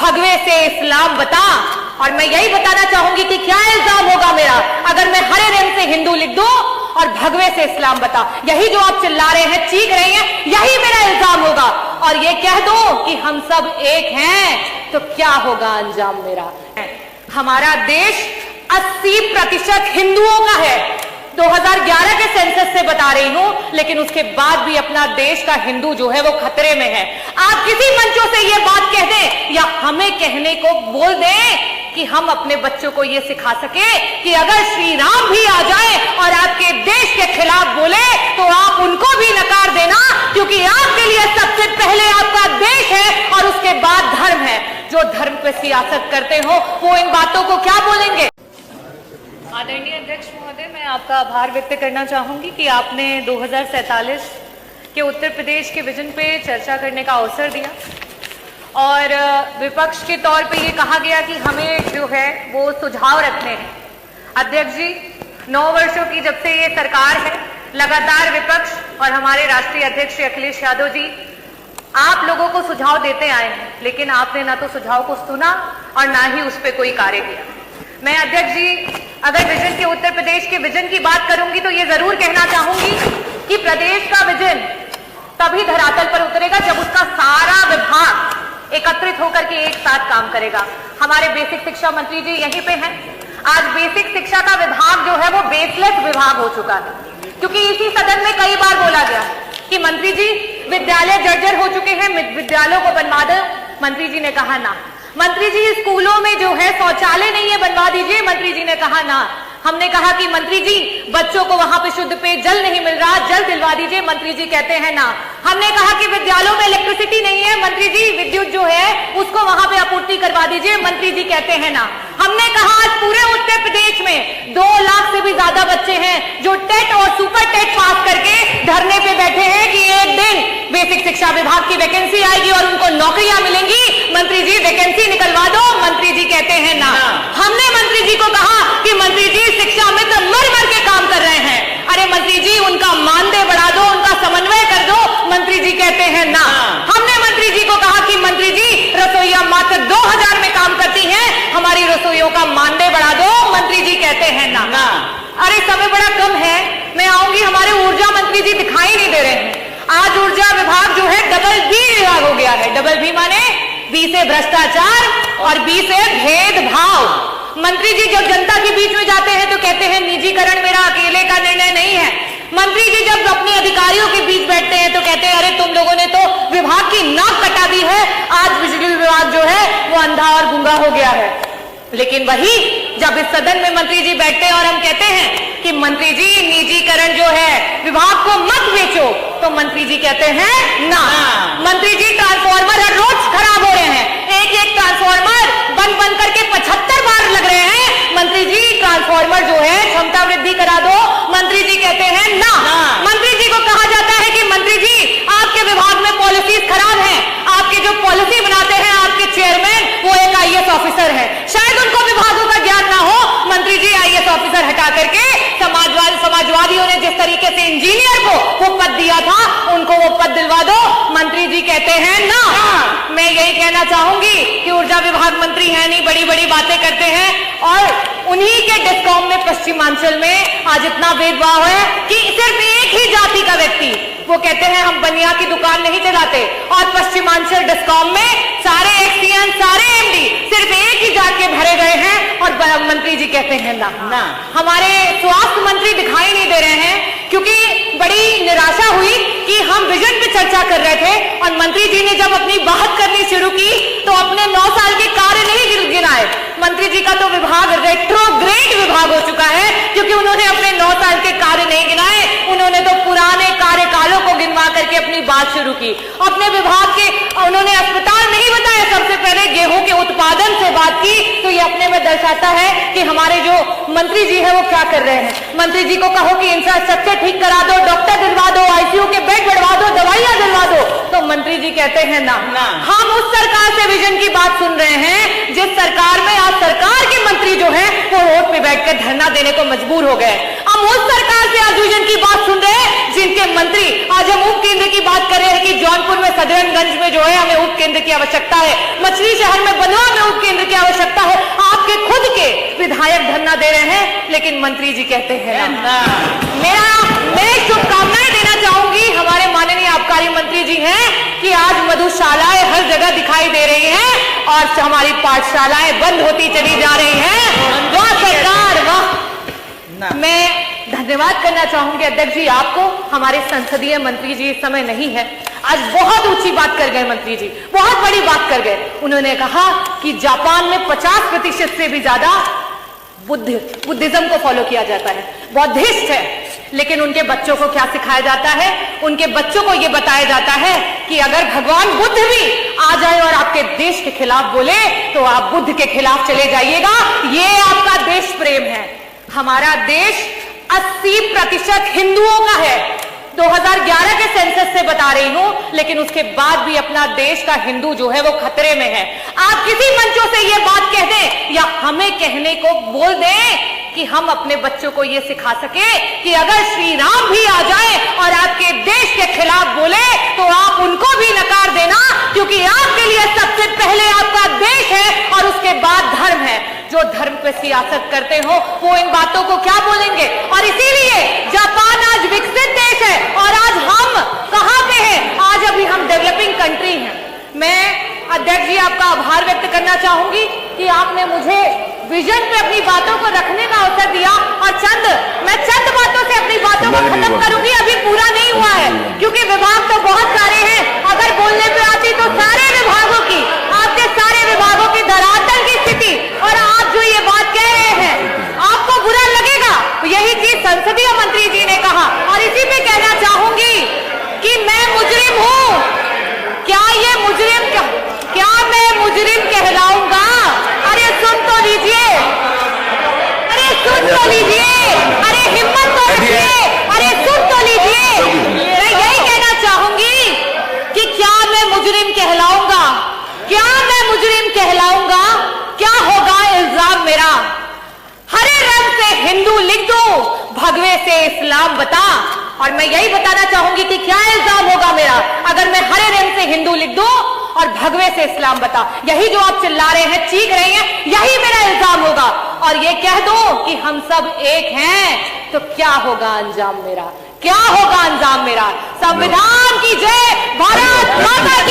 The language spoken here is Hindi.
भगवे से इस्लाम बता। और मैं यही बताना चाहूंगी कि क्या इल्जाम होगा मेरा अगर मैं हरे रंग से हिंदू लिख दूं और भगवे से इस्लाम बता। यही जो आप चिल्ला रहे हैं, चीख रहे हैं, यही मेरा इल्जाम होगा। और ये कह दो कि हम सब एक हैं तो क्या होगा अंजाम मेरा। हमारा देश 80% हिंदुओं का है। 2011 के सेंसस से बता रही हूं, लेकिन उसके बाद भी अपना देश का हिंदू जो है वो खतरे में है। आप किसी मंचों से ये बात कह दें या हमें कहने को बोल दें कि हम अपने बच्चों को ये सिखा सके कि अगर श्री राम भी आ जाए और आपके देश के खिलाफ बोले तो आप उनको भी नकार देना, क्योंकि आपके लिए सबसे पहले आपका देश है और उसके बाद धर्म है। जो धर्म पे सियासत करते हो वो इन बातों को क्या बोलेंगे। आदरणीय अध्यक्ष महोदय, मैं आपका आभार व्यक्त करना चाहूंगी कि आपने 2047 के उत्तर प्रदेश के विजन पे चर्चा करने का अवसर दिया और विपक्ष के तौर पे ये कहा गया कि हमें जो है वो सुझाव रखने हैं। अध्यक्ष जी, 9 वर्षों की जब से ये सरकार है, लगातार विपक्ष और हमारे राष्ट्रीय अध्यक्ष श्री अखिलेश यादव जी आप लोगों को सुझाव देते आए हैं, लेकिन आपने ना तो सुझाव को सुना और ना ही उस पर कोई कार्य किया। मैं अध्यक्ष जी अगर विजन के उत्तर प्रदेश के विजन की बात करूंगी तो ये जरूर कहना चाहूंगी कि प्रदेश का विजन तभी धरातल पर उतरेगा जब उसका सारा विभाग एकत्रित होकर के एक साथ काम करेगा। हमारे बेसिक शिक्षा मंत्री जी यहीं पे हैं। आज बेसिक शिक्षा का विभाग जो है वो बेसलेस विभाग हो चुका है, क्योंकि इसी सदन में कई बार बोला गया कि मंत्री जी विद्यालय जर्जर हो चुके हैं, विद्यालयों को बनवा दो। मंत्री जी ने कहा ना। मंत्री जी स्कूलों में जो है शौचालय नहीं है, बनवा दीजिए। मंत्री जी ने कहा ना। हमने कहा कि मंत्री जी बच्चों को वहां पे शुद्ध पेय जल नहीं मिल रहा, जल दिलवा दीजिए। मंत्री जी कहते हैं ना। हमने कहा कि विद्यालयों में इलेक्ट्रिसिटी नहीं है, मंत्री जी विद्युत जो है उसको वहां पे आपूर्ति करवा दीजिए। मंत्री जी कहते हैं ना। हमने कहा आज पूरे उत्तर प्रदेश में 2 लाख से भी ज्यादा बच्चे हैं जो टेट और सुपर टेट पास करके धरने पे बैठे हैं कि एक दिन बेसिक शिक्षा विभाग की वैकेंसी आएगी और उनको नौकरियां मिलेंगी। मंत्री जी वैकेंसी निकलवा दो। मंत्री जी कहते हैं ना। हमने मंत्री जी को कहा कि मंत्री जी शिक्षा मित्र मर मर के काम कर रहे हैं, अरे मंत्री जी उनका मानदेय बढ़ा दो, उनका समन्वय कर दो। मंत्री जी कहते हैं ना। हमने मंत्री जी को कहा कि मंत्री जी रसोइया मात्र 2000 में काम करती हैं, हमारी रसोइयों का मानदेय बढ़ा दो। मंत्री जी कहते हैं ना। अरे समय बड़ा कम है, मैं आऊंगी। हमारे ऊर्जा मंत्री जी दिखाई नहीं दे रहे हैं। आज ऊर्जा विभाग जो है डबल बी विभाग हो गया है। डबल बी माने बी से भ्रष्टाचार और बी से भेदभाव। मंत्री जी जब जनता के बीच में जाते हैं तो कहते हैं निजीकरण मेरा अकेले का निर्णय नहीं है। मंत्री जी जब अपने अधिकारियों के बीच बैठते हैं तो कहते हैं अरे तुम लोगों ने तो विभाग की नाक कटा दी है, आज बिजली विभाग जो है वो अंधा और गूंगा हो गया है। लेकिन वही जब इस सदन में मंत्री जी बैठते हैं और हम कहते हैं कि मंत्री जी निजीकरण जो है विभाग को मत बेचो, तो मंत्री जी कहते हैं ना। मंत्री जी ट्रांसफार्मर हर रोज खराब हो रहे हैं, एक ट्रांसफार्मर बन करके 75 बार लग रहे हैं। मंत्री जी ट्रांसफार्मर जो है क्षमता वृद्धि करा दो। मंत्री जी कहते हैं ना। मंत्री जी को कहा जाता है कि मंत्री जी आपके विभाग में पॉलिसीज खराब हैं, आपके जो पॉलिसी बनाते हैं आपके चेयरमैन वो एक IAS ऑफिसर है, शायद उनको विभागों का ज्ञान ना हो। मंत्री जी IAS ऑफिसर हटा करके समाजवादियों ने जिस तरीके से इंजीनियर को वो पद दिया था उनको वो पद दिलवा दो। मंत्री जी कहते हैं ना। मैं यही कहना चाहूंगी कि ऊर्जा विभाग मंत्री है नहीं, बड़ी बड़ी बातें करते हैं और उन्हीं के डिस्कॉम में पश्चिमांचल में आज इतना भेदभाव है कि सिर्फ एक ही जाति का व्यक्ति, वो कहते हैं हम बनिया की दुकान नहीं चलाते, और पश्चिमांचल डिस्कॉम में सारे एक्सीएन सारे MD सिर्फ एक ही जात के भरे गए हैं और मंत्री जी कहते हैं ना। हमारे स्वास्थ्य मंत्री दिखाई नहीं दे रहे हैं, क्योंकि बड़ी निराशा हुई कि हम विजन पे चर्चा कर रहे थे और मंत्री जी ने जब अपनी बात करनी शुरू की तो अपने 9 साल के कार्य नहीं गिनाए। मंत्री जी का तो विभाग रेट्रोग्रेड विभाग हो चुका है, क्योंकि उन्होंने अपने 9 साल के कार्य नहीं गिनाए, उन्होंने तो पुराने कार्यकालों को गिनवा करके अपनी बात शुरू की। अपने विभाग के उन्होंने अस्पताल नहीं बताया, सबसे पहले गेहूं के उत्पादन से बात की, तो ये अपने में दर्शाता है कि हमारे जो मंत्री जी है वो क्या कर रहे हैं। मंत्री जी को कहो कि इंफ्रास्ट्रक्चर ठीक करा दो, डॉक्टर दिलवा दो, ICU के बेड बढ़वा दो, दवाइयां दिलवा दो, तो मंत्री जी कहते हैं ना। हम उस सरकार से विजन की बात सुन रहे हैं जिस सरकार में आज सरकार के मंत्री जो है वो रोड पे बैठकर धरना देने को मजबूर हो गए। हम उस सरकार से व्यास विजन की बात सुन रहे हैं, जिनके मंत्री आज हम उप केंद्र की बात कर रहे हैं कि जौनपुर में सदरनगंज में जो है हमें उप केंद्र की आवश्यकता है, मछली शहर में बंधवा में उप केंद्र की आवश्यकता है। आपके खुद के विधायक धरना दे रहे हैं, लेकिन मंत्री जी कहते हैं मैं शुभकामनाएं देना चाहूंगी हमारे माननीय आबकारी मंत्री जी हैं कि आज मधुशालाएं हर जगह दिखाई दे रही हैं और हमारी पाठशालाएं बंद होती चली जा रही हैं। वाह सरकार वाह। मैं धन्यवाद करना चाहूंगी अध्यक्ष जी आपको। हमारे संसदीय मंत्री जी इस समय नहीं है, आज बहुत ऊंची बात कर गए मंत्री जी, बहुत बड़ी बात कर गए। उन्होंने कहा कि जापान में 50% से भी ज्यादा बुद्धिज्म को फॉलो किया जाता है, बौद्धिस्ट है, लेकिन उनके बच्चों को क्या सिखाया जाता है? उनके बच्चों को यह बताया जाता है कि अगर भगवान बुद्ध भी आ जाए और आपके देश के खिलाफ बोले तो आप बुद्ध के खिलाफ चले जाइएगा। ये आपका देश प्रेम है। हमारा देश 80% हिंदुओं का है, 2011 के सेंसस से बता रही हूं, लेकिन उसके बाद भी अपना देश का हिंदू जो है वो खतरे में है। आप किसी मंचों से ये बात कह दें या हमें कहने को बोल दें कि हम अपने बच्चों को ये सिखा सके कि अगर श्री राम भी आ जाए और आपके देश के खिलाफ बोले तो आप उनको भी नकार देना, क्योंकि आपके लिए सबसे पहले आपका देश है और उसके बाद धर्म है। जो धर्म पे सियासत करते हो वो इन बातों को क्या बोलेंगे? और इसीलिए जापान आज विकसित देश है और आज हम कहां पे हैं? आज अभी हम डेवलपिंग कंट्री हैं। मैं अध्यक्ष जी आपका आभार व्यक्त करना चाहूंगी कि आपने मुझे विजन पे अपनी बातों को रखने का अवसर दिया और मैं चंद बातों से अपनी बातों को खत्म करूंगी। अभी पूरा नहीं हुआ है क्योंकि विभाग तो बहुत सारे हैं, अगर बोलने पे आती तो सारे विभागों की, आपके सारे विभागों की धरातल की स्थिति, और आप जो ये बात कह रहे हैं आपको बुरा लगेगा। यही चीज संसदीय मंत्री जी ने कहा और इसी पे कहना चाहूंगी कि मैं मुजरिम हूं। क्या ये मुजरिम, क्या मैं मुजरिम कहलाऊंगा? अरे सुन तो लीजिए, अरे सुन तो लीजिए, अरे हिम्मत तो रखिए, अरे सुन तो लीजिए। मैं यही कहना चाहूंगी कि क्या मैं मुजरिम कहलाऊंगा? क्या मैं मुजरिम कहलाऊंगा? क्या होगा इल्जाम मेरा? हरे रंग से हिंदू लिख दो, भगवे से इस्लाम बता। और मैं यही बताना चाहूंगी कि क्या इल्जाम होगा मेरा अगर मैं हरे रंग से हिंदू लिख दूं और भगवे से इस्लाम बता। यही जो आप चिल्ला रहे हैं, चीख रहे हैं, यही मेरा इल्जाम होगा। और ये कह दो कि हम सब एक हैं तो क्या होगा अंजाम मेरा? क्या होगा अंजाम मेरा? संविधान की जय, भारत माता